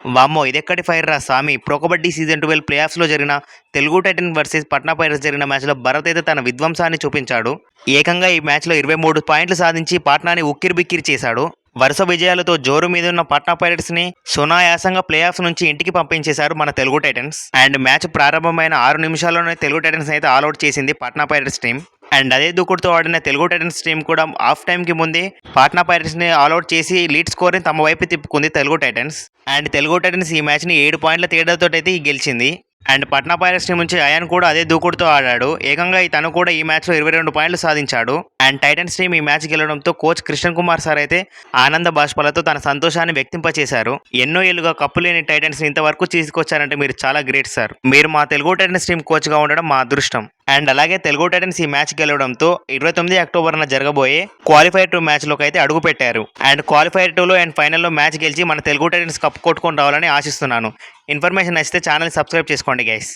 వామ్మో! ఇదెక్కడి ఫైర్ రా సామి! ప్రో కబడ్డీ సీజన్ 12 ప్లే ఆఫ్స్‌లో జరిగిన Telugu Titans versus Patna pirates జరిగిన మ్యాచ్‌లో భరత్ అయితే తన విధ్వంసాన్ని చూపించాడు. ఏకంగా ఈ మ్యాచ్‌లో 23 పాయింట్లు సాధించి పాట్నాని ఉక్కిరిబిక్కిరి చేశాడు. వరుస విజయాలతో జోరు మీదున్న పట్నా పైరేట్స్‌ని సునాయాసంగా ప్లే ఆఫ్స్ నుంచి ఇంటికి పంపించేశారు మన తెలుగు టైటన్స్. అండ్ మ్యాచ్ ప్రారంభమైన 6 నిమిషాల్లోనే తెలుగు టైటన్స్ అయితే ఆల్ అవుట్ చేసింది పట్నా పైరేట్స్ టీమ్. అండ్ అదే దూకుడుతో ఆడిన తెలుగు టైటన్స్ టీం కూడా హాఫ్ టైంకి ముందే పాట్నా పైరేట్స్ని ఆల్అౌట్ చేసి లీడ్ స్కోర్ని తమ వైపు తిప్పుకుంది Telugu titans. And Telugu titans ఈ మ్యాచ్ని 7 పాయింట్ల తేడాతో అయితే గెలిచింది. అండ్ పట్నా పైరేట్స్ టీం నుంచి అయాన్ కూడా అదే దూకుడుతో ఆడాడు. ఏకంగా తను కూడా ఈ మ్యాచ్లో 22 పాయింట్లు సాధించాడు. అండ్ టైటన్స్ టీం ఈ మ్యాచ్ గెలవడంతో కోచ్ కృష్ణ కుమార్ సార్ అయితే ఆనంద బాష్పాలతో తన సంతోషాన్ని వ్యక్తింపచేశారు. ఎన్నో ఏళ్లుగా కప్పు లేని టైటన్స్ ఇంతవరకు తీసుకొచ్చారంటే మీరు చాలా గ్రేట్ సార్. మీరు మా తెలుగు టైటన్స్ టీం కోచ్గా ఉండడం మా అదృష్టం. అండ్ అలాగే తెలుగు టైటన్స్ ఈ మ్యాచ్ గెలవడంతో 29 అక్టోబర్న జరగబోయే క్వాలిఫైర్ 2 మ్యాచ్లోకి అయితే అడుగు పెట్టారు. అండ్ క్వాలిఫైర్ 2లో అండ్ ఫైనల్లో మ్యాచ్ గెలిచి మన తెలుగు టైటన్స్ కప్ కొట్టుకొని రావాలని ఆశిస్తున్నాను. ఇన్ఫర్మేషన్ నచ్చితే ఛానల్ సబ్స్క్రైబ్ చేసుకోండి గైస్.